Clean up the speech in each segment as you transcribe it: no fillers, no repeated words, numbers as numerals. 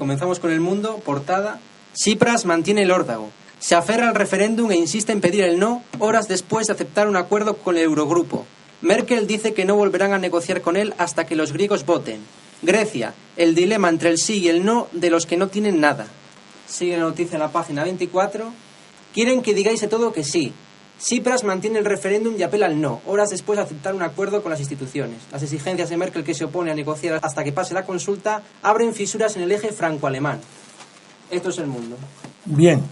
Comenzamos con El Mundo, portada. Tsipras mantiene el órdago. Se aferra al referéndum e insiste en pedir el no horas después de aceptar un acuerdo con el Eurogrupo. Merkel dice que no volverán a negociar con él hasta que los griegos voten. Grecia, el dilema entre el sí y el no de los que no tienen nada. Sigue la noticia en la página 24. Quieren que digáis de todo que sí. Tsipras mantiene el referéndum y apela al no, horas después de aceptar un acuerdo con las instituciones. Las exigencias de Merkel, que se opone a negociar hasta que pase la consulta, abren fisuras en el eje franco-alemán. Esto es El Mundo. Bien,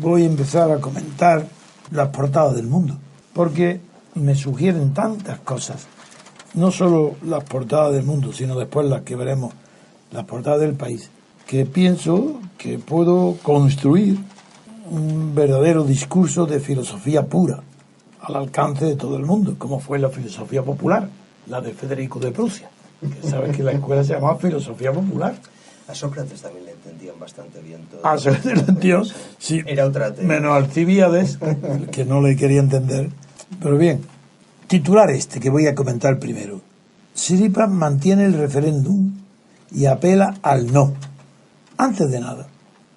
voy a empezar a comentar las portadas del Mundo, porque me sugieren tantas cosas. No solo las portadas del Mundo, sino después las que veremos, las portadas del País, que pienso que puedo construir un verdadero discurso de filosofía pura al alcance de todo el mundo, como fue la filosofía popular, la de Federico de Prusia, que sabes que la escuela se llamaba filosofía popular. A Sócrates también le entendían bastante bien todo. A Sócrates lo entendió, sí, era otra tema. Menos Alcibíades, que no le quería entender. Pero bien, titular que voy a comentar primero. Tsipras mantiene el referéndum y apela al no. Antes de nada,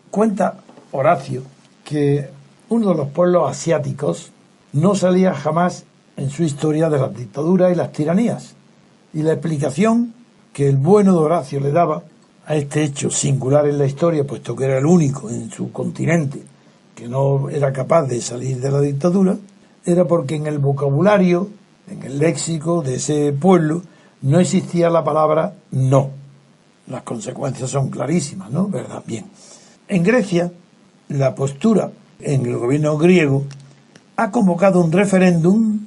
cuenta Horacio que uno de los pueblos asiáticos no salía jamás en su historia de las dictaduras y las tiranías. Y la explicación que el bueno de Horacio le daba a este hecho singular en la historia, puesto que era el único en su continente que no era capaz de salir de la dictadura, era porque en el vocabulario, en el léxico de ese pueblo, no existía la palabra no. Las consecuencias son clarísimas, ¿no? ¿Verdad? Bien. En Grecia, la postura en el gobierno griego ha convocado un referéndum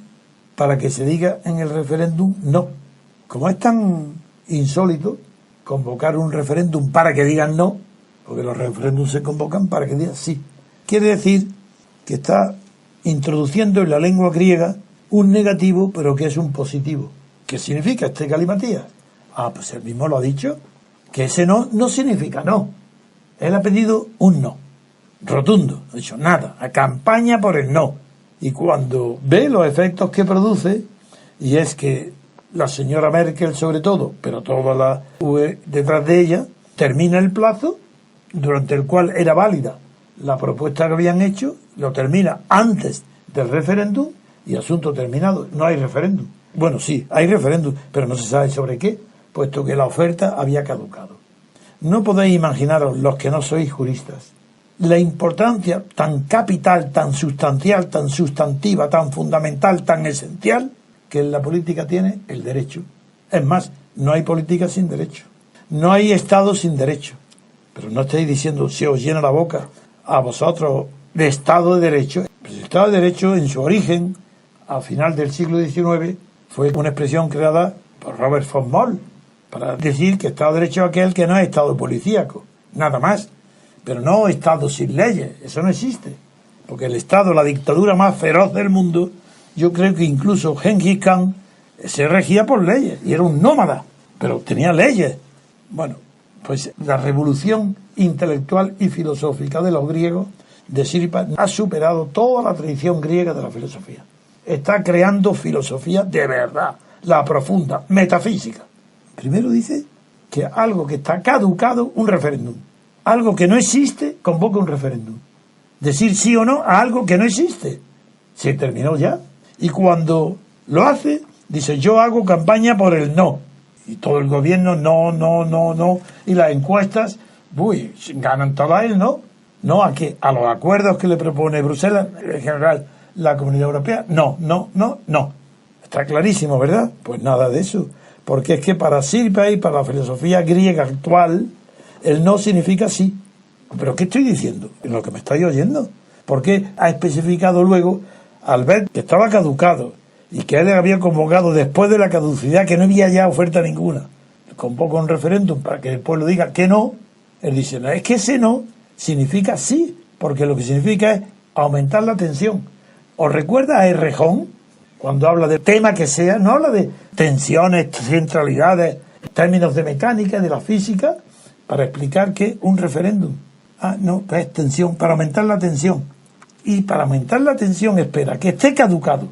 para que se diga en el referéndum no. Como es tan insólito convocar un referéndum para que digan no, porque los referéndums se convocan para que digan sí, quiere decir que está introduciendo en la lengua griega un negativo, pero que es un positivo. ¿Qué significa este galimatías? Pues él mismo lo ha dicho, que ese no significa no. Él ha pedido un no rotundo, no ha dicho nada, a campaña por el no. Y cuando ve los efectos que produce, y es que la señora Merkel sobre todo, pero toda la UE detrás de ella, termina el plazo durante el cual era válida la propuesta que habían hecho, lo termina antes del referéndum y asunto terminado. No hay referéndum. Bueno, sí, hay referéndum, pero no se sabe sobre qué, puesto que la oferta había caducado. No podéis imaginaros, los que no sois juristas, la importancia tan capital, tan sustancial, tan sustantiva, tan fundamental, tan esencial que en la política tiene el derecho. Es más, no hay política sin derecho. No hay Estado sin derecho. Pero no estáis diciendo, si os llena la boca a vosotros de Estado de Derecho. Pues el Estado de Derecho, en su origen, a final del siglo XIX, fue una expresión creada por Robert von Moll para decir que Estado de Derecho es aquel que no es Estado policíaco. Nada más. Pero no Estado sin leyes. Eso no existe. Porque el Estado, la dictadura más feroz del mundo, yo creo que incluso Genghis Khan se regía por leyes y era un nómada, pero tenía leyes. Bueno, pues la revolución intelectual y filosófica de los griegos de Tsipras ha superado toda la tradición griega de la filosofía. Está creando filosofía de verdad, la profunda, metafísica. Primero dice que algo que está caducado, un referéndum. Algo que no existe, convoca un referéndum. Decir sí o no a algo que no existe. Se terminó ya. Y cuando lo hace, dice, yo hago campaña por el no. Y todo el gobierno, no. Y las encuestas, ganan todas el no. ¿No a qué? A los acuerdos que le propone Bruselas, en general, la Comunidad Europea. No. Está clarísimo, ¿verdad? Pues nada de eso. Porque es que para Tsipras y para la filosofía griega actual, el no significa sí. ¿Pero qué estoy diciendo? Lo que me estáis oyendo. Porque ha especificado luego, al ver que estaba caducado y que él había convocado después de la caducidad, que no había ya oferta ninguna, convoca un referéndum para que el pueblo diga que no, él dice, no, es que ese no significa sí, porque lo que significa es aumentar la tensión. ¿Os recuerda a Errejón? Cuando habla de tema que sea, no habla de tensiones, centralidades, términos de mecánica, de la física, para explicar que un referéndum, no, que es tensión, para aumentar la tensión. Y para aumentar la tensión espera que esté caducado.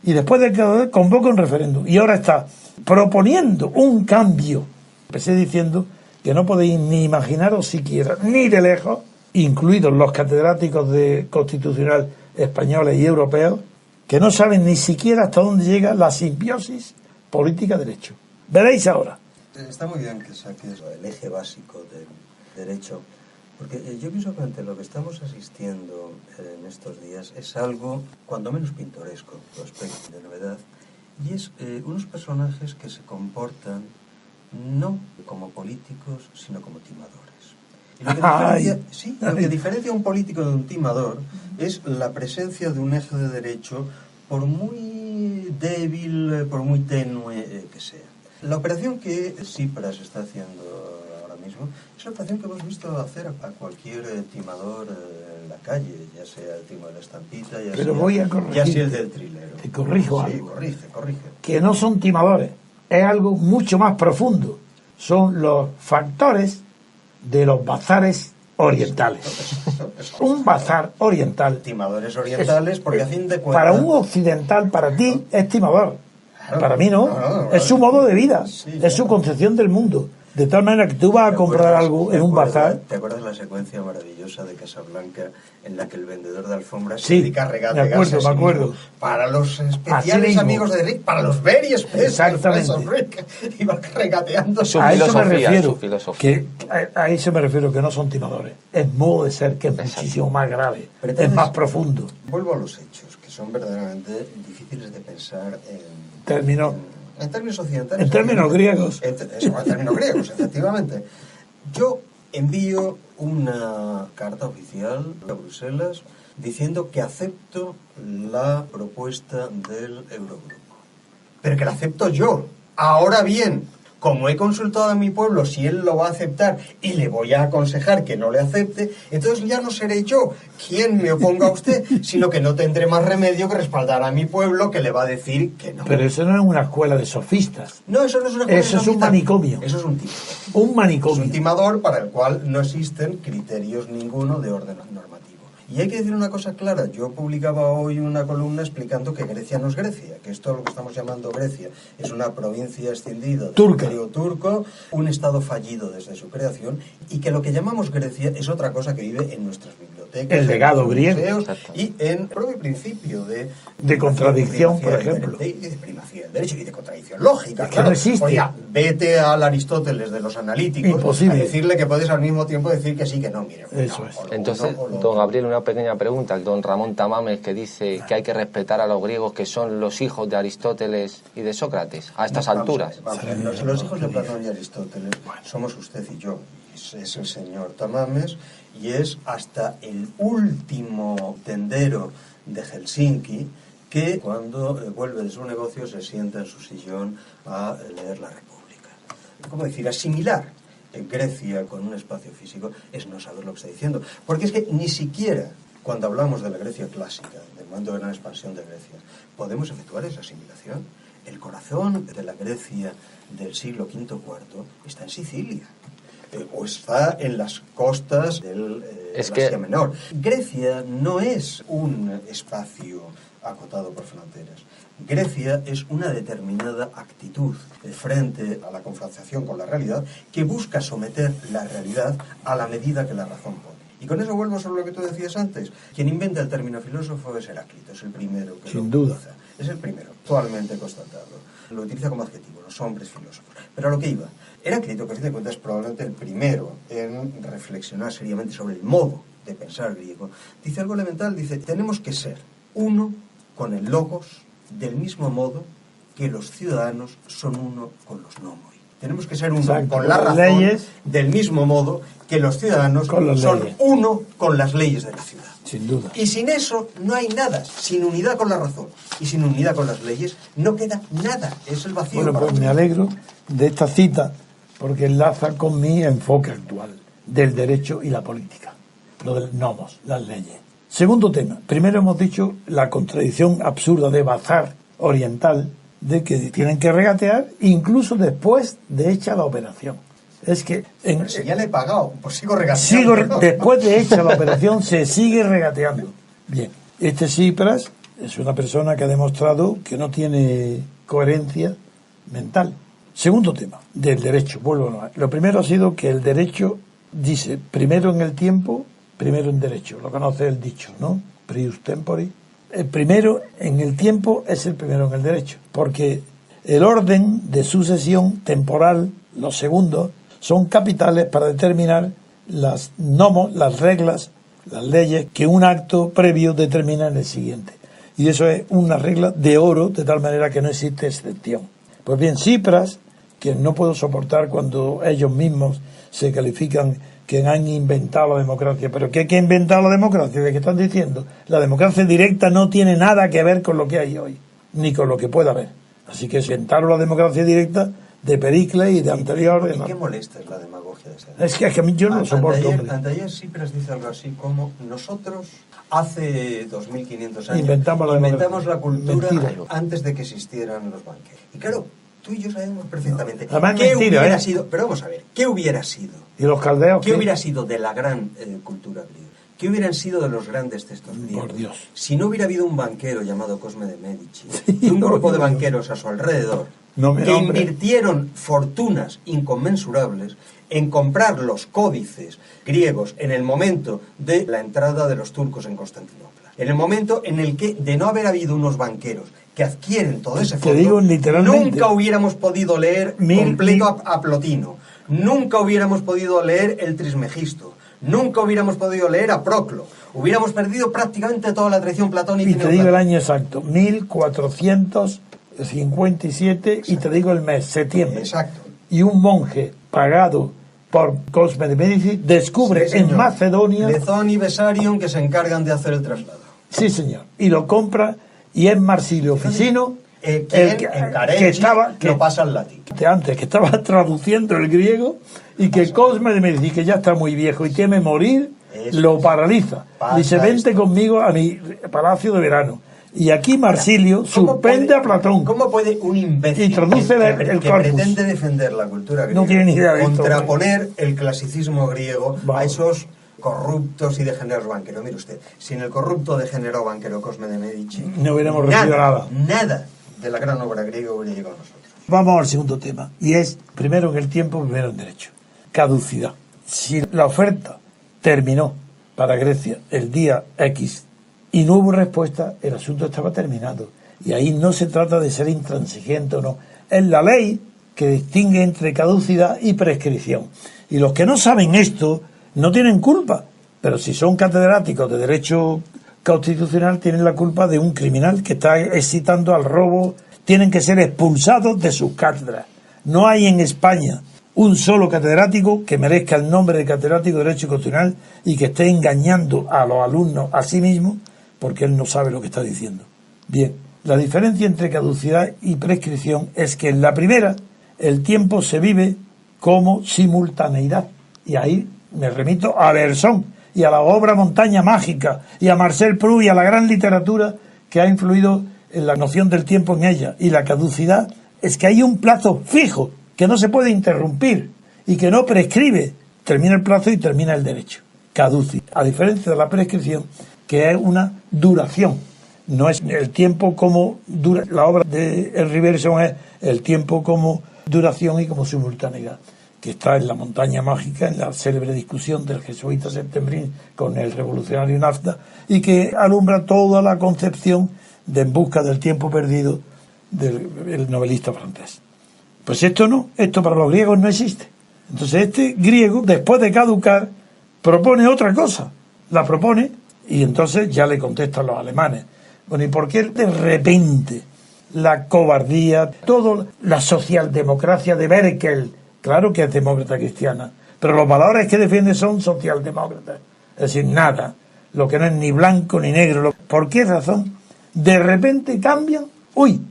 Y después de que convoca un referéndum. Y ahora está proponiendo un cambio. Empecé diciendo que no podéis ni imaginaros siquiera, ni de lejos, incluidos los catedráticos de constitucional españoles y europeos, que no saben ni siquiera hasta dónde llega la simbiosis política-derecho. Veréis ahora. Está muy bien que saques el eje básico del derecho, porque yo pienso que ante lo que estamos asistiendo en estos días es algo cuando menos pintoresco, aspecto de novedad, y es unos personajes que se comportan no como políticos, sino como timadores. Y lo que diferencia a un político de un timador es la presencia de un eje de derecho, por muy débil, por muy tenue que sea. La operación que Tsipras está haciendo ahora mismo es la operación que hemos visto hacer a cualquier timador en la calle, ya sea el timo de la estampita, ya sea el del trilero. Te corrijo sí, algo. Corrige. Que no son timadores, es algo mucho más profundo. Son los factores de los bazares orientales. Eso. Un bazar oriental. Timadores orientales, porque a fin de cuentas... Para un occidental, para ti, es timador. Claro, Para mí no. Es su modo de vida, sí, es su concepción del mundo. De tal manera que tú vas a comprar algo en un bazar. ¿Te acuerdas la secuencia maravillosa de Casablanca en la que el vendedor de alfombras Sí, se dedica a regatearse me acuerdo. Para los especiales amigos de Rick, para los very special Exactamente. friends of Rick, iba regateando. A eso me refiero, a eso me refiero, que no son timadores. Es modo de ser que es muchísimo más grave, Pero es más profundo. Vuelvo a los hechos, que son verdaderamente difíciles de pensar en términos occidentales. En términos griegos. En términos griegos, efectivamente. Yo envío una carta oficial a Bruselas diciendo que acepto la propuesta del Eurogrupo. Pero que la acepto yo. Ahora bien, como he consultado a mi pueblo si él lo va a aceptar y le voy a aconsejar que no le acepte, entonces ya no seré yo quien me oponga a usted, sino que no tendré más remedio que respaldar a mi pueblo, que le va a decir que no. Pero eso no es una escuela de sofistas. No, eso no es una escuela de sofistas. Eso es un manicomio. Eso es un timador. Un manicomio. Es un timador para el cual no existen criterios ninguno de orden normativo. Y hay que decir una cosa clara. Yo publicaba hoy una columna explicando que Grecia no es Grecia, que esto lo que estamos llamando Grecia es una provincia escindida del Imperio turco, un estado fallido desde su creación, y que lo que llamamos Grecia es otra cosa que vive en nuestras bibliotecas, el legado griego, y en el propio principio de contradicción, por ejemplo, de primacía del derecho y de contradicción lógica. Que no existe. Oiga, vete al Aristóteles de los analíticos. Imposible. A decirle que puedes al mismo tiempo decir que sí, que no, mire. Eso es. Entonces, don Gabriel, una pequeña pregunta. El don Ramón Tamames, que dice que hay que respetar a los griegos, que son los hijos de Aristóteles y de Sócrates, a estas alturas. Los hijos de Platón y Aristóteles somos usted y yo. Es el señor Tamames y es hasta el último tendero de Helsinki que cuando vuelve de su negocio se sienta en su sillón a leer La República. ¿Cómo decir? Asimilar en Grecia con un espacio físico es no saber lo que está diciendo. Porque es que ni siquiera cuando hablamos de la Grecia clásica, del momento de gran expansión de Grecia, podemos efectuar esa asimilación. El corazón de la Grecia del siglo V-IV está en Sicilia. O está en las costas del Asia Menor. Grecia no es un espacio acotado por fronteras. Grecia es una determinada actitud frente a la confrontación con la realidad que busca someter la realidad a la medida que la razón pone. Y con eso vuelvo sobre lo que tú decías antes. Quien inventa el término filósofo es Heráclito, es el primero que sin lo duda utiliza. Es el primero, actualmente constatado. Lo utiliza como adjetivo, los hombres filósofos. Pero a lo que iba, Heráclito, que a fin de cuentas es probablemente el primero en reflexionar seriamente sobre el modo de pensar griego, dice algo elemental, dice, tenemos que ser uno con el logos del mismo modo que los ciudadanos son uno con los nomoi. Tenemos que ser uno con la razón leyes, del mismo modo que los ciudadanos son leyes. Uno con las leyes de la ciudad. Sin duda. Y sin eso no hay nada. Sin unidad con la razón y sin unidad con las leyes no queda nada. Es el vacío. Bueno, pues me alegro de esta cita porque enlaza con mi enfoque actual del derecho y la política. Lo del nomos, las leyes. Segundo tema. Primero hemos dicho la contradicción absurda de bazar oriental, de que tienen que regatear incluso después de hecha la operación. Es que si ya le he pagado, pues sigo regateando. Después de hecha la operación se sigue regateando. Bien, este Tsipras es una persona que ha demostrado que no tiene coherencia mental. Segundo tema, del derecho. Vuelvo a lo primero ha sido que el derecho dice primero en el tiempo, primero en derecho. Lo conoce el dicho, ¿no? Prius tempori. El primero en el tiempo es el primero en el derecho, porque el orden de sucesión temporal, los segundos, son capitales para determinar las nomos, las reglas, las leyes que un acto previo determina en el siguiente. Y eso es una regla de oro, de tal manera que no existe excepción. Pues bien, Tsipras, que no puedo soportar cuando ellos mismos se califican que han inventado la democracia. ¿Pero qué ha inventado la democracia? ¿De qué están diciendo? La democracia directa no tiene nada que ver con lo que hay hoy, ni con lo que pueda haber. Así que inventaron la democracia directa de Pericles y de anterior. ¿Y qué molesta es la demagogia de esa? Es que a mí yo no lo soporto. Anteayer Tsipras dice algo así como: nosotros hace 2500 años inventamos la cultura. Mentira. Antes de que existieran los banqueros. Y claro, tú y yo sabemos perfectamente qué hubiera sido. Pero vamos a ver, ¿qué hubiera sido? ¿Y los caldeos? ¿Qué hubiera sido de la gran cultura griega? ¿Qué hubieran sido de los grandes textos griegos? Por Dios. Si no hubiera habido un banquero llamado Cosme de Medici y un grupo de banqueros a su alrededor que invirtieron fortunas inconmensurables en comprar los códices griegos en el momento de la entrada de los turcos en Constantinopla, en el momento en el que, de no haber habido unos banqueros que adquieren todo ese fondo, nunca hubiéramos podido leer completo a Plotino, nunca hubiéramos podido leer el Trismegisto, nunca hubiéramos podido leer a Proclo, hubiéramos perdido prácticamente toda la tradición platónica. Y te digo el año exacto, 1457, y te digo el mes, septiembre. Exacto. Y un monje pagado por Cosme de Medici descubre en Macedonia Lezón y Besarion, que se encargan de hacer el traslado. Sí, señor. Y lo compra, y es Marsilio Ficino que lo pasa al latín. Antes, que estaba traduciendo el griego, y que Cosme de Medici, que ya está muy viejo y teme morir, lo paraliza. Dice: vente conmigo a mi palacio de verano. Y aquí Marsilio suspende a Platón. ¿Cómo puede un imbécil y traduce el que corpus, pretende defender la cultura griega, no tiene ni idea de contraponer el clasicismo griego a esos corruptos y degenerados banqueros? Mire usted, sin el corrupto degenerado banquero Cosme de Medici, no hubiéramos recibido nada de la gran obra griega hubiera llegado a nosotros. Vamos al segundo tema, y es primero en el tiempo, primero en derecho. Caducidad. Si la oferta terminó para Grecia el día X y no hubo respuesta, el asunto estaba terminado. Y ahí no se trata de ser intransigente o no. Es la ley que distingue entre caducidad y prescripción. Y los que no saben esto no tienen culpa. Pero si son catedráticos de derecho constitucional, tienen la culpa de un criminal que está excitando al robo. Tienen que ser expulsados de sus cátedras. No hay en España un solo catedrático que merezca el nombre de catedrático de derecho constitucional y que esté engañando a los alumnos a sí mismo, porque él no sabe lo que está diciendo. Bien, la diferencia entre caducidad y prescripción es que en la primera el tiempo se vive como simultaneidad. Y ahí me remito a Bersón y a la obra Montaña Mágica y a Marcel Proust y a la gran literatura que ha influido en la noción del tiempo en ella. Y la caducidad es que hay un plazo fijo que no se puede interrumpir y que no prescribe. Termina el plazo y termina el derecho. Caduci. A diferencia de la prescripción, que es una duración. No es el tiempo como dura. La obra de Riverson es el tiempo como duración y como simultaneidad, que está en la Montaña Mágica, en la célebre discusión del jesuita septembrín con el revolucionario Nafta, y que alumbra toda la concepción de En busca del tiempo perdido del novelista francés. Pues esto no, esto para los griegos no existe. Entonces este griego, después de caducar, propone otra cosa, la propone, y entonces ya le contestan los alemanes. Bueno, ¿y por qué de repente la cobardía, toda la socialdemocracia de Merkel? Claro que es demócrata cristiana, pero los valores que defiende son socialdemócratas. Es decir, nada, lo que no es ni blanco ni negro. ¿Por qué razón? De repente cambian,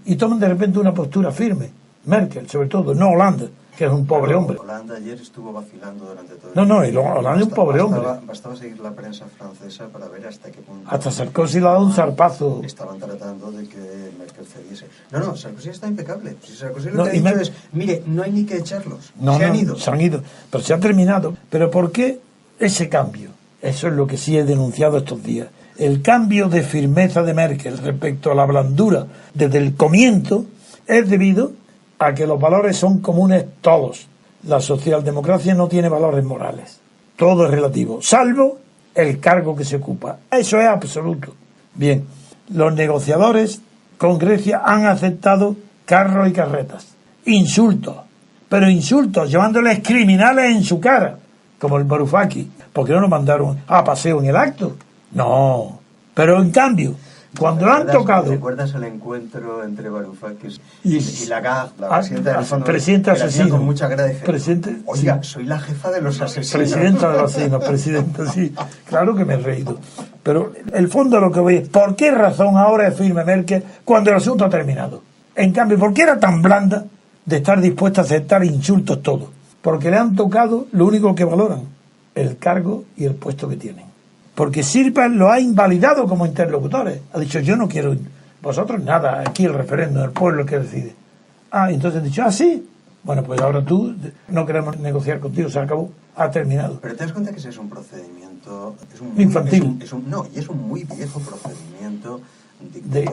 y toman de repente una postura firme. Merkel, sobre todo, no Hollande, que es un pobre hombre. Hollande ayer estuvo vacilando durante todo el día. No, Hollande es un pobre hombre. Bastaba seguir la prensa francesa para ver hasta qué punto... Hasta Sarkozy le ha dado un zarpazo. Estaban tratando de que Merkel cediese. No, Sarkozy está impecable. Si Sarkozy lo que ha dicho es, mire, no hay ni que echarlos. Se han ido. Pero se ha terminado. ¿Pero por qué ese cambio? Eso es lo que sí he denunciado estos días. El cambio de firmeza de Merkel respecto a la blandura desde el comienzo es debido a que los valores son comunes todos. La socialdemocracia no tiene valores morales. Todo es relativo, salvo el cargo que se ocupa. Eso es absoluto. Bien, los negociadores con Grecia han aceptado carros y carretas, insultos, pero insultos, llevándoles criminales en su cara, como el Varoufakis. ¿Por qué no lo mandaron a paseo en el acto? No, pero en cambio, cuando lo han tocado... ¿Recuerdas el encuentro entre Varoufakis y Lagarde, la presidenta del fondo? Presidenta asesino. Con mucha gracia. Oiga, sí. soy la jefa de los asesinos. Presidenta de los asesinos, presidenta, sí. Claro que me he reído. Pero el fondo de lo que voy es, ¿por qué razón ahora es firme Merkel cuando el asunto ha terminado? En cambio, ¿por qué era tan blanda de estar dispuesta a aceptar insultos todos? Porque le han tocado lo único que valoran, el cargo y el puesto que tienen. Porque Tsipras lo ha invalidado como interlocutores. Ha dicho, yo no quiero, vosotros nada, aquí el referéndum, el pueblo que decide. Entonces han dicho, sí. Bueno, pues ahora tú, no queremos negociar contigo, se acabó, ha terminado. Pero te das cuenta que ese es un procedimiento... infantil. Y es un muy viejo procedimiento de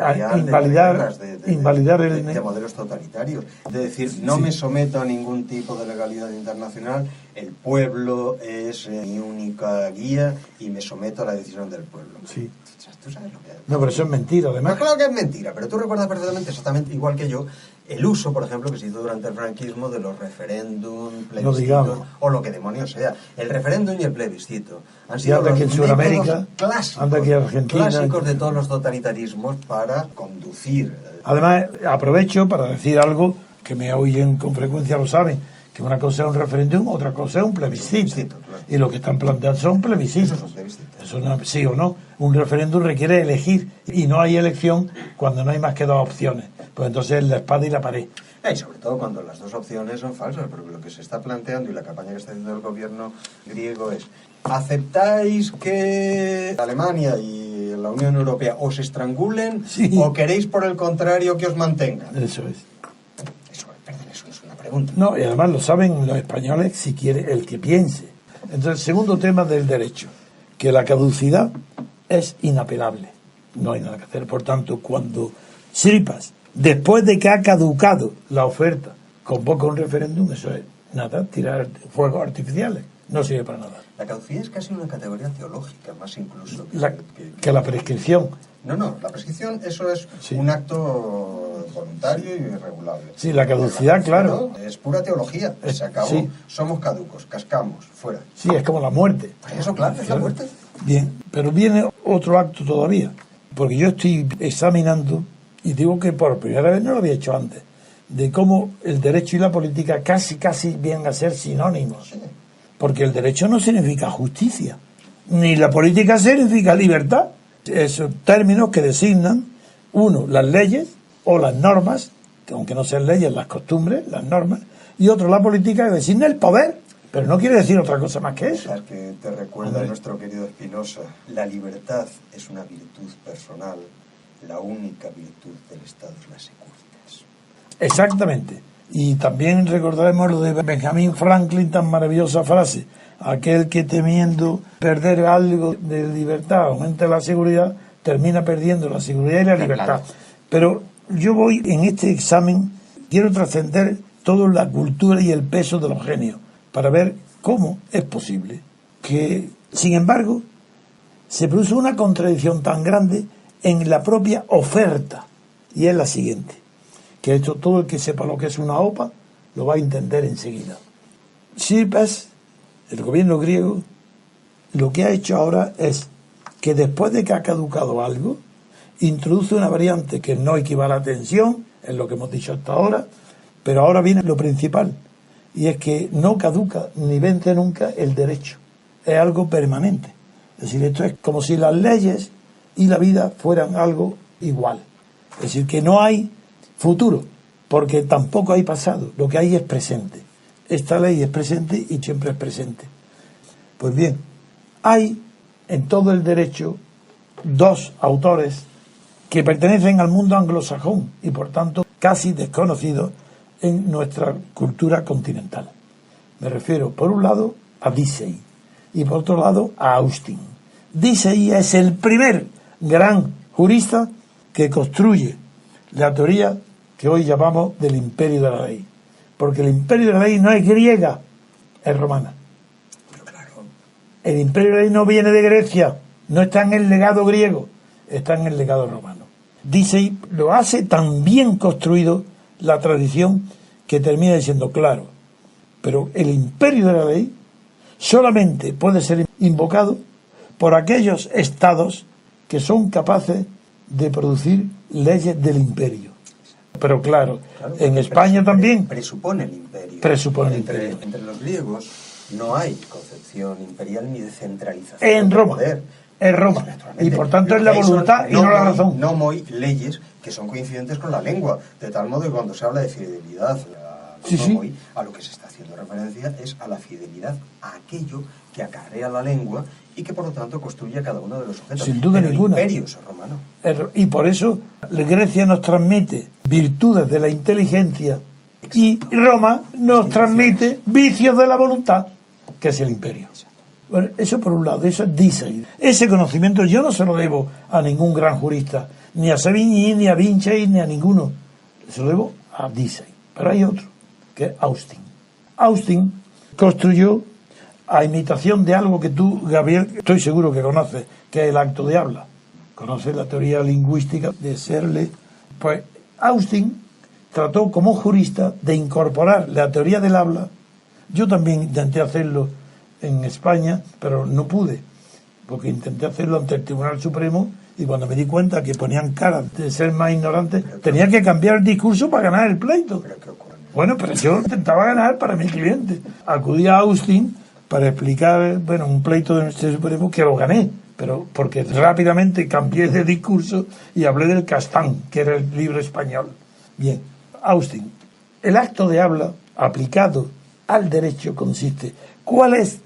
invalidar de modelos totalitarios. De decir, no me someto a ningún tipo de legalidad internacional, el pueblo es mi única guía y me someto a la decisión del pueblo. Sí. ¿Tú sabes lo que es? No, pero eso es mentira, además. No, claro que es mentira, pero tú recuerdas perfectamente, exactamente igual que yo, el uso, por ejemplo, que se hizo durante el franquismo de los referéndum, plebiscitos, o lo que demonios sea. El referéndum y el plebiscito han sido los métodos clásicos de todos los totalitarismos para conducir. Además, aprovecho para decir algo que me oyen con frecuencia, lo saben, que una cosa es un referéndum, otra cosa es un plebiscito. Claro. Y lo que están planteando son plebiscitos. Eso no, sí o no. Un referéndum requiere elegir y no hay elección cuando no hay más que dos opciones. Pues entonces la espada y la pared. Y sobre todo cuando las dos opciones son falsas, porque lo que se está planteando y la campaña que está haciendo el gobierno griego es: ¿aceptáis que Alemania y la Unión Europea os estrangulen o queréis por el contrario que os mantengan? Eso es. Eso no es una pregunta. No, y además lo saben los españoles si quiere el que piense. Entonces, segundo tema del derecho, que la caducidad es inapelable. No hay nada que hacer. Por tanto, cuando Tsipras, después de que ha caducado la oferta, convoca un referéndum, eso es nada, tirar fuegos artificiales. No sirve para nada. La caducidad es casi una categoría teológica, más incluso que la prescripción. No, la prescripción, eso es un acto voluntario y irregulable. Sí, la caducidad, claro. Es pura teología. Se acabó. Sí. Somos caducos, cascamos, fuera. Sí, es como la muerte. Pues eso, claro, es la muerte. Bien, pero viene otro acto todavía. Porque yo estoy examinando, y digo que por primera vez no lo había hecho antes, de cómo el derecho y la política casi vienen a ser sinónimos. Sí. Porque el derecho no significa justicia, ni la política significa libertad. Esos términos que designan, uno, las leyes o las normas, que aunque no sean leyes, las costumbres, las normas, y otro, la política, que designa el poder, pero no quiere decir otra cosa más que eso. Es que te recuerda nuestro querido Spinoza, la libertad es una virtud personal, la única virtud del Estado es la securitas. Exactamente. Y también recordaremos lo de Benjamin Franklin, tan maravillosa frase: aquel que temiendo perder algo de libertad aumenta la seguridad, termina perdiendo la seguridad y la libertad. Claro. Pero yo voy en este examen, quiero trascender toda la cultura y el peso de los genios, para ver cómo es posible que, sin embargo, se produce una contradicción tan grande en la propia oferta, y es la siguiente, que esto todo el que sepa lo que es una OPA lo va a entender enseguida. Tsipras, el gobierno griego, lo que ha hecho ahora es que después de que ha caducado algo, introduce una variante que no equivale a tensión, es lo que hemos dicho hasta ahora, pero ahora viene lo principal, y es que no caduca ni vence nunca el derecho, es algo permanente. Es decir, esto es como si las leyes y la vida fueran algo igual. Es decir, que no hay futuro, porque tampoco hay pasado, lo que hay es presente. Esta ley es presente y siempre es presente. Pues bien, hay en todo el derecho dos autores que pertenecen al mundo anglosajón y por tanto casi desconocidos en nuestra cultura continental. Me refiero por un lado a Dicey y por otro lado a Austin. Dicey es el primer gran jurista que construye la teoría que hoy llamamos del imperio de la ley. porque el imperio de la ley no es griega, es romana. Pero claro, El imperio de la ley no viene de Grecia, no está en el legado griego, está en el legado romano. Dice, lo hace tan bien construido la tradición que termina diciendo, claro, pero el imperio de la ley solamente puede ser invocado por aquellos estados que son capaces de producir leyes del imperio. Pero claro, en España también presupone el imperio. Presupone el entre, imperio. entre los griegos no hay concepción imperial ni de centralización en del Roma, poder. es Roma, Naturalmente. y por tanto Lo es la que hay voluntad son y no la razón. No muy leyes que son coincidentes con la lengua, de tal modo que cuando se habla de fidelidad a lo que se está haciendo referencia es a la fidelidad a aquello que acarrea la lengua y que por lo tanto construye a cada uno de los sujetos. Sin duda Pero ninguna. El imperio es romano. Y por eso Grecia nos transmite virtudes de la inteligencia y Roma nos transmite vicios de la voluntad, que es el imperio. Bueno, eso por un lado, eso es Dicey. Ese conocimiento yo no se lo debo a ningún gran jurista, ni a Savigny, ni a Vinci, ni a ninguno. Se lo debo a Dicey. Pero hay otro, que es Austin. Austin construyó, a imitación de algo que tú, Gabriel, estoy seguro que conoces, que es el acto de habla. Conoces la teoría lingüística de Searle. Pues Austin trató como jurista de incorporar la teoría del habla. Yo también intenté hacerlo en España, pero no pude, porque intenté hacerlo ante el Tribunal Supremo y cuando me di cuenta que ponían cara de ser más ignorante, tenía que cambiar el discurso para ganar el pleito. Bueno, pero yo intentaba ganar para mi cliente. Acudí a Austin para explicar, un pleito del Supremo que lo gané, pero porque rápidamente cambié de discurso y hablé del Castán, que era el libro español. Bien, Austin, el acto de habla aplicado al derecho consiste, ¿cuál es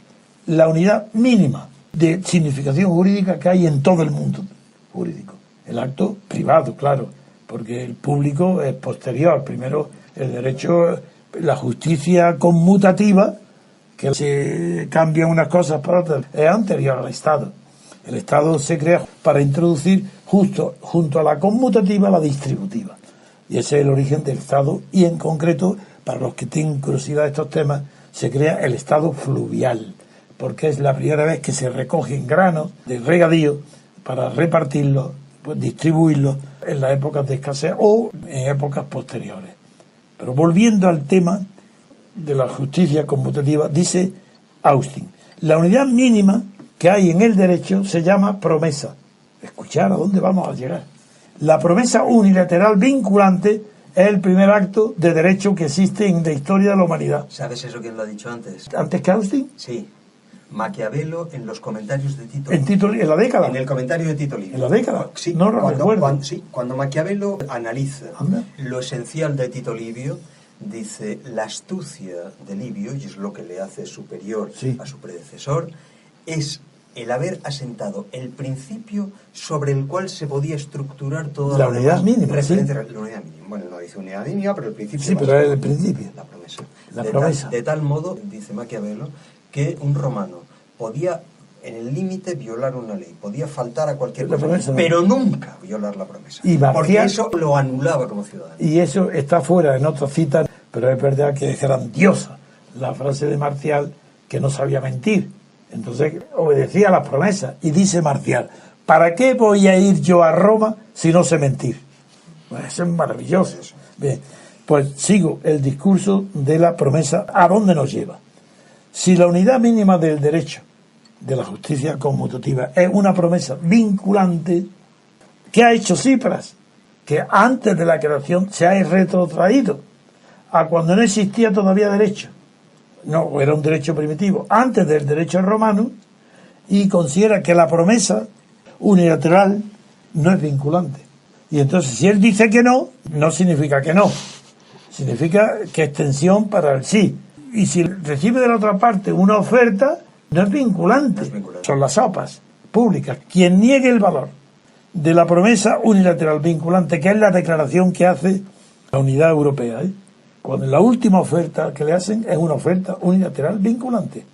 la unidad mínima de significación jurídica que hay en todo el mundo jurídico? El acto privado, claro, porque el público es posterior. Primero, el derecho, la justicia conmutativa, que se cambian unas cosas para otras, es anterior al Estado. El Estado se crea para introducir justo junto a la conmutativa la distributiva. Y ese es el origen del Estado y en concreto, para los que tienen curiosidad de estos temas, se crea el Estado fluvial, porque es la primera vez que se recogen granos de regadío para repartirlos, pues distribuirlos en las épocas de escasez o en épocas posteriores. Pero volviendo al tema de la justicia conmutativa, dice Austin, la unidad mínima que hay en el derecho se llama promesa. Escuchar a dónde vamos a llegar. La promesa unilateral vinculante es el primer acto de derecho que existe en la historia de la humanidad. ¿Sabes eso quién lo ha dicho antes? ¿Antes que Austin? Sí. Maquiavelo en los comentarios de Tito Livio. ¿En la década? En el comentario de Tito Livio. ¿En la década? Sí, no lo recuerdo. Cuando Maquiavelo analiza Anda. lo esencial de Tito Livio, dice la astucia de Livio, y es lo que le hace superior a su predecesor, es el haber asentado el principio sobre el cual se podía estructurar toda la unidad mínima. La unidad mínima. Bueno, no dice unidad mínima, pero el principio. Sí, pero es el principio. La promesa. La promesa. De tal modo, dice Maquiavelo, que un romano podía, en el límite, violar una ley, podía faltar a cualquier cosa, promesa, pero nunca violar la promesa. Y Marcial, porque eso lo anulaba como ciudadano. Y eso está fuera en otra cita, pero es verdad que es grandiosa la frase de Marcial, que no sabía mentir. Entonces obedecía a las promesas. Y dice Marcial, ¿para qué voy a ir yo a Roma si no sé mentir? Pues eso es maravilloso. Bien, pues sigo el discurso de la promesa. ¿A dónde nos lleva? Si la unidad mínima del derecho, de la justicia conmutativa, es una promesa vinculante, ¿qué ha hecho Cipras? Que antes de la creación se ha retrotraído a cuando no existía todavía derecho. No, era un derecho primitivo, antes del derecho romano, y considera que la promesa unilateral no es vinculante. Y entonces, si él dice que no, no significa que no. Significa que extensión para el sí. Y si recibe de la otra parte una oferta, no es vinculante. Son las sopas públicas. Quien niegue el valor de la promesa unilateral vinculante, que es la declaración que hace la Unidad Europea, cuando la última oferta que le hacen es una oferta unilateral vinculante.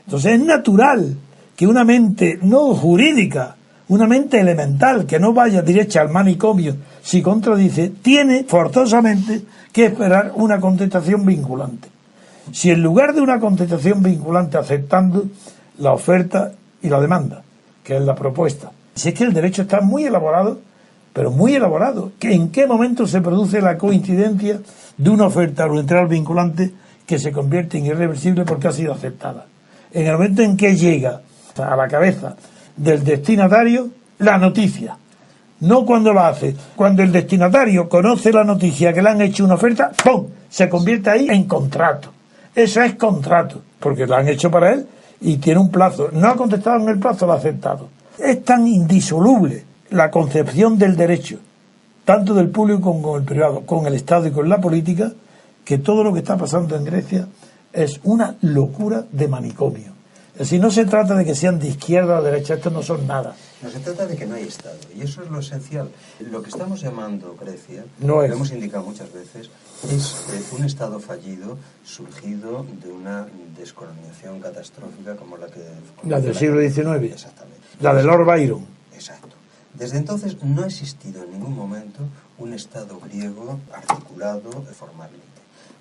Entonces es natural que una mente no jurídica, una mente elemental, que no vaya derecha al manicomio si contradice, tiene forzosamente que esperar una contestación vinculante. Si en lugar de una contestación vinculante aceptando la oferta y la demanda, que es la propuesta, si es que el derecho está muy elaborado, pero muy elaborado, ¿en qué momento se produce la coincidencia de una oferta arbitral vinculante que se convierte en irreversible porque ha sido aceptada? En el momento en que llega a la cabeza del destinatario la noticia, no cuando la hace, cuando el destinatario conoce la noticia que le han hecho una oferta, ¡pum!, se convierte ahí en contrato. Eso es contrato, porque lo han hecho para él y tiene un plazo. No ha contestado en el plazo, lo ha aceptado. Es tan indisoluble la concepción del derecho, tanto del público como con el privado, con el Estado y con la política, que todo lo que está pasando en Grecia es una locura de manicomio. Es decir, no se trata de que sean de izquierda o de derecha, estos no son nada. No, se trata de que no hay Estado, y eso es lo esencial. Lo que estamos llamando Grecia, no es. lo hemos indicado muchas veces, es un Estado fallido surgido de una descolonización catastrófica como la que... La del siglo XIX. Exactamente. La de Lord Byron. Exacto. Desde entonces no ha existido en ningún momento un Estado griego articulado formalmente.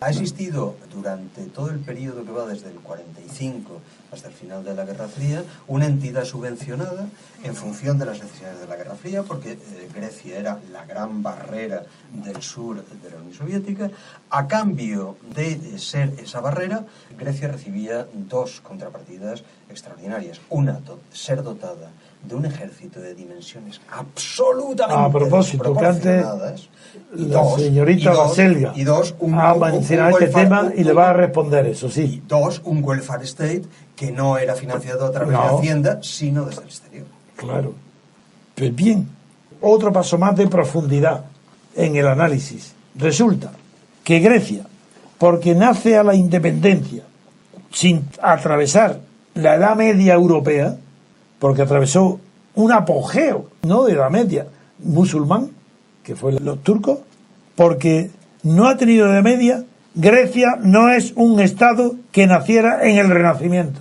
Ha existido durante todo el periodo que va desde el 45 hasta el final de la Guerra Fría una entidad subvencionada en función de las necesidades de la Guerra Fría, porque Grecia era la gran barrera del sur de la Unión Soviética. A cambio de ser esa barrera, Grecia recibía dos contrapartidas extraordinarias. Una, ser dotada de un ejército de dimensiones absolutamente a propósito, que antes la señorita Baselga ha mencionado este tema y le va a responder eso, sí. Y dos, un welfare state que no era financiado a través de Hacienda, sino desde el exterior. Claro. Pues bien, otro paso más de profundidad en el análisis. Resulta que Grecia, porque nace a la independencia sin atravesar la Edad Media europea, porque atravesó un apogeo, no de Edad Media, musulmán, que fue los turcos, porque no ha tenido Edad Media. Grecia no es un Estado que naciera en el Renacimiento.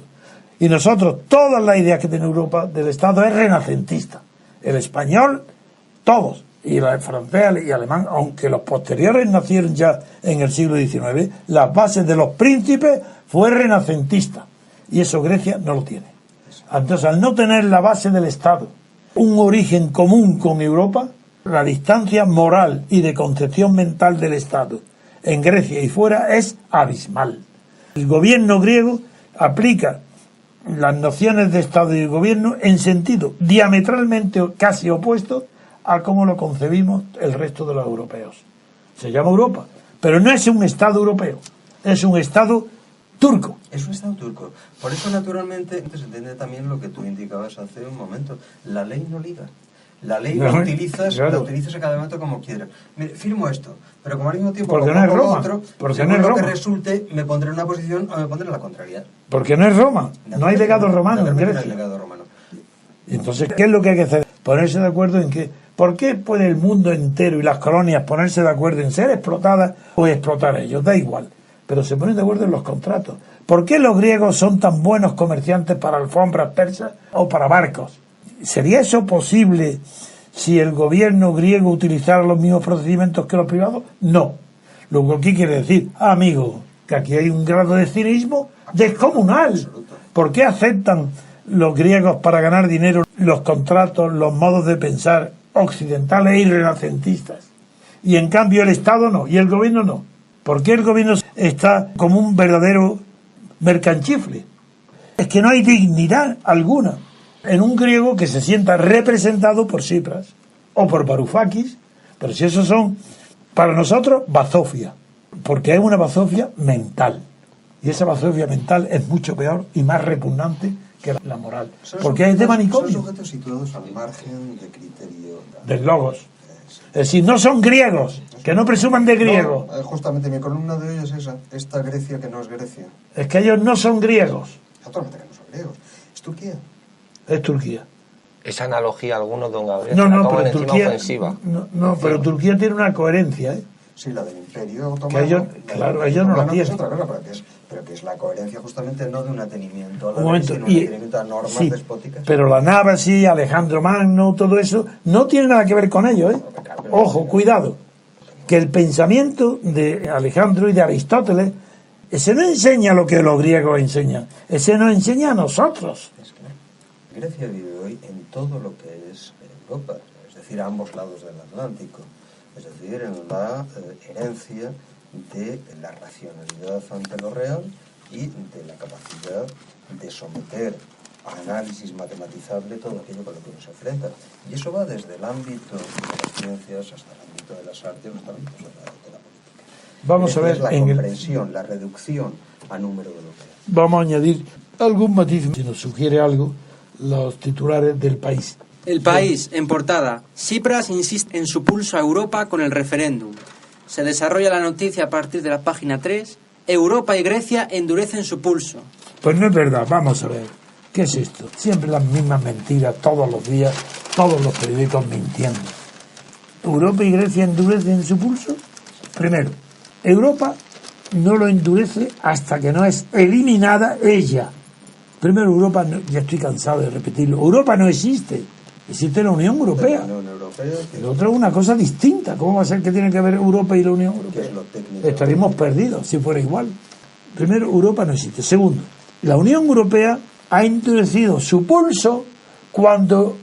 Y nosotros, todas las ideas que tiene Europa del Estado es renacentista. El español, todos, y el francés y alemán, aunque los posteriores nacieron ya en el siglo XIX, las bases de los príncipes fue renacentista. Y eso Grecia no lo tiene. Entonces, al no tener la base del Estado, un origen común con Europa, la distancia moral y de concepción mental del Estado en Grecia y fuera es abismal. El gobierno griego aplica las nociones de Estado y gobierno en sentido diametralmente casi opuesto a cómo lo concebimos el resto de los europeos. Se llama Europa, pero no es un Estado europeo, es un Estado turco. Es un Estado turco. Por eso, naturalmente, se entiende también lo que tú indicabas hace un momento. La ley no liga. La ley la utilizas a cada momento como quieras. Mire, firmo esto, pero como al mismo tiempo porque no es Roma, otro, porque no es Roma. Que resulte, me pondré en una posición o me pondré en la contraria. Porque no es Roma, no hay legado romano en Grecia. No hay legado romano. Entonces, ¿qué es lo que hay que hacer? Ponerse de acuerdo en que, ¿por qué puede el mundo entero y las colonias ponerse de acuerdo en ser explotadas o explotar a ellos? Da igual, pero se ponen de acuerdo en los contratos. ¿Por qué los griegos son tan buenos comerciantes para alfombras persas o para barcos? ¿Sería eso posible si el gobierno griego utilizara los mismos procedimientos que los privados? No. Lo que quiere decir, amigo, que aquí hay un grado de cinismo descomunal. ¿Por qué aceptan los griegos para ganar dinero los contratos, los modos de pensar occidentales y renacentistas? Y en cambio el Estado no, y el gobierno no. ¿Por qué el gobierno está como un verdadero mercanchifle? Es que no hay dignidad alguna en un griego que se sienta representado por Tsipras o por Varoufakis, pero si esos son para nosotros bazofia, porque es una bazofia mental, y esa bazofia mental es mucho peor y más repugnante que la moral, porque es de manicomio. Son sujetos situados al margen de criterio del logos. Es decir, no son griegos, que no presuman de griego. No, justamente mi columna de hoy es esa, esta Grecia que no es Grecia. Es que ellos no son griegos. Naturalmente que no son griegos. Es Turquía. Es Turquía. Esa analogía, algunos, don Gabriel, no, pero Turquía, ofensiva. no, pero Turquía tiene una coherencia, ¿eh? Sí, la del Imperio Otomano. Que ellos, claro, ellos no lo tienen. Es tienen. otra cosa, pero que es la coherencia justamente no de un atenimiento a la Un ley, momento, sino un atenimiento a normas sí, despóticas. pero la nave, sí, Alejandro Magno, todo eso, no tiene nada que ver con ello, ¿eh? Ojo, cuidado, que el pensamiento de Alejandro y de Aristóteles, ese no enseña lo que los griegos enseñan, ese nos enseña a nosotros. Es que Grecia vive hoy en todo lo que es Europa, es decir, a ambos lados del Atlántico, es decir, en la herencia de la racionalidad ante lo real y de la capacidad de someter a análisis matematizable todo aquello con lo que uno se enfrenta. Y eso va desde el ámbito de las ciencias hasta el ámbito de las artes, hasta el ámbito de la política. Vamos a ver Es la en comprensión, la reducción a número de lo que es. Vamos a añadir algún matiz, si nos sugiere algo, los titulares del País. El País, en portada. Tsipras insiste en su pulso a Europa con el referéndum. Se desarrolla la noticia a partir de la página 3. Europa y Grecia endurecen su pulso. Pues no es verdad, vamos a ver. ¿Qué es esto? Siempre las mismas mentiras, todos los días, todos los periódicos mintiendo. ¿Europa y Grecia endurecen su pulso? Primero, Europa no lo endurece hasta que no es eliminada ella. Primero, Europa, ya estoy cansado de repetirlo, Europa no existe. Existe la Unión Europea. La Unión Europea, El otro es una cosa distinta. ¿Cómo va a ser que tiene que ver Europa y la Unión Europea? que es lo técnico. Estaríamos perdidos si fuera igual. Primero, Europa no existe. Segundo, la Unión Europea ha endurecido su pulso cuando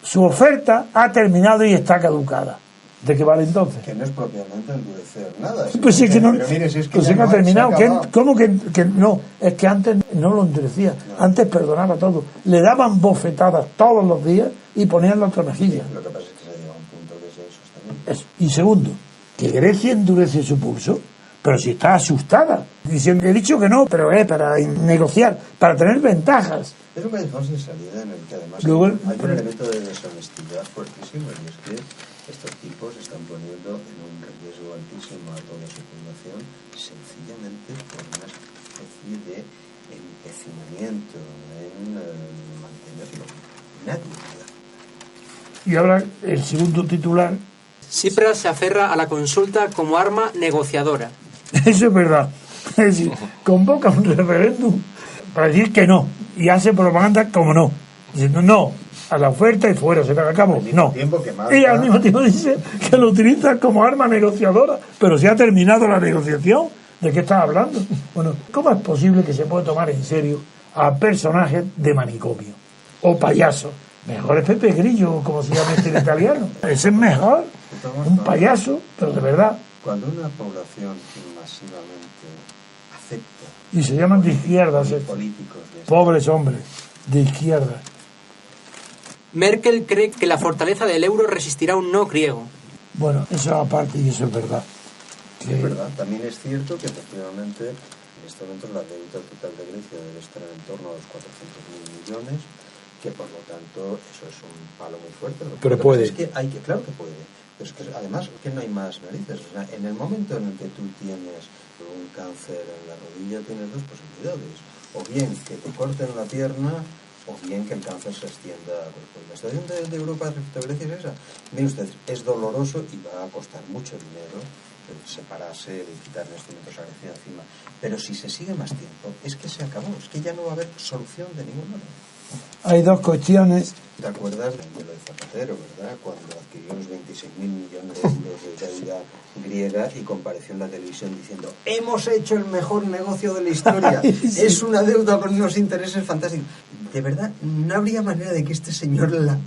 su oferta ha terminado y está caducada. ¿De qué vale entonces? Que no es propiamente endurecer nada. Pues es que no, pero mire, si es que pues ya es que ha no terminado. se ha acabado. ¿Cómo que no? Es que antes no lo endurecía. Antes perdonaba todo. Le daban bofetadas todos los días y ponían la otra mejilla. Lo que pasa es que se llega a un punto que es insostenible. Y segundo, que Grecia endurece su pulso, pero si está asustada. Diciendo, he dicho que no, pero para negociar, para tener ventajas. Es un callejón sin salida en el que además Luego, hay un elemento de deshonestidad fuertísimo, y es que estos tipos están poniendo en un riesgo altísimo a toda su población sencillamente por una especie de empecinamiento en mantenerlo. Nadie. Y ahora el segundo titular. Tsipras se aferra a la consulta como arma negociadora. Eso es verdad. Es decir, convoca un referéndum para decir que no y hace propaganda como no. Diciendo no a la oferta y fuera, se acabó. No. Y al mismo tiempo dice que lo utiliza como arma negociadora, pero si ha terminado la negociación, ¿de qué estás hablando? Bueno, ¿cómo es posible que se pueda tomar en serio a personajes de manicomio o payasos? Mejor es Pepe Grillo, como se llama este en italiano. Ese es mejor. Un payaso, pero de verdad. Cuando una población masivamente acepta Y se llaman de izquierdas, políticos de pobres hombres, de izquierda. Merkel cree que la fortaleza del euro resistirá un no griego. Bueno, eso aparte, y eso es verdad. Es verdad, también es cierto que efectivamente en este momento la deuda total de Grecia debe estar en torno a los 400.000 millones, que por lo tanto eso es un palo muy fuerte. Pero lo que puede. pasa es que hay que, claro que puede, pero es que además que no hay más narices. O sea, en el momento en el que tú tienes un cáncer en la rodilla tienes dos posibilidades: o bien que te corten la pierna, o bien que el cáncer se extienda. La situación de Europa respecto a Grecia es esa. Mire usted, es doloroso y va a costar mucho dinero separarse y quitar instrumentos a Grecia encima. Pero si se sigue más tiempo, es que se acabó, es que ya no va a haber solución de ningún modo. Hay dos cuestiones. ¿Te acuerdas de lo de Zapatero, verdad? Cuando adquirió los 26.000 millones de euros de deuda griega y compareció en la televisión diciendo: hemos hecho el mejor negocio de la historia, sí. Es una deuda con unos intereses fantásticos. De verdad, no habría manera de que este señor la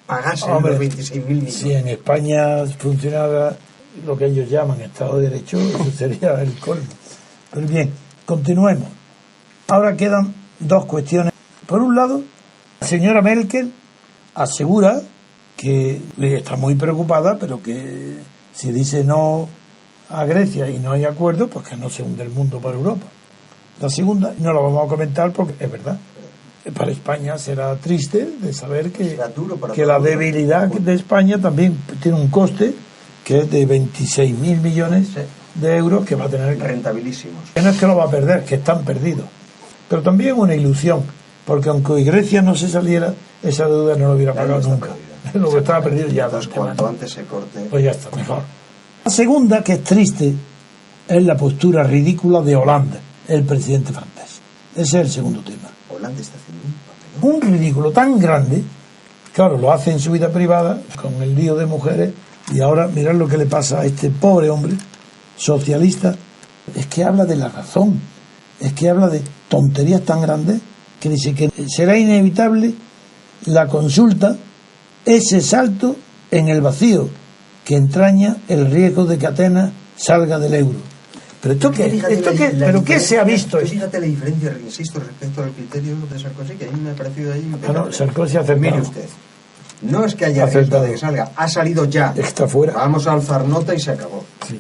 pagase los 26.000 millones. Si en España funcionara lo que ellos llaman Estado de Derecho, eso sería el colmo. Pero bien, continuemos. Ahora quedan dos cuestiones. Por un lado, la señora Merkel asegura que está muy preocupada, pero que si dice no a Grecia y no hay acuerdo, pues que no se hunde el mundo para Europa. La segunda, no la vamos a comentar porque es verdad. Para España será triste de saber que la debilidad de España también tiene un coste que es de 26.000 millones de euros que va a tener. Rentabilísimos. Que no es que lo va a perder, que están perdidos. Pero también una ilusión, porque aunque Grecia no se saliera, esa deuda no lo hubiera pagado nunca. Lo que estaba perdido ya. Entonces, cuanto antes se corte. Pues ya está, mejor. La segunda, que es triste, es la postura ridícula de Hollande, el presidente francés. Ese es el segundo tema. Hollande está haciendo un papelón. Un ridículo tan grande, claro, lo hace en su vida privada, con el lío de mujeres, y ahora mirad lo que le pasa a este pobre hombre socialista. Es que habla de la razón, es que habla de tonterías tan grandes, que dice que será inevitable la consulta, ese salto en el vacío que entraña el riesgo de que Atenas salga del euro. Pero esto qué, pero qué se ha visto. Fíjate la diferencia, insisto, respecto al criterio de Sarkozy, que a mí me ha parecido ahí. No, Sarkozy hace mire usted. No es que haya riesgo de que salga, ha salido ya. Está fuera. Vamos a alzar nota y se acabó. Sí.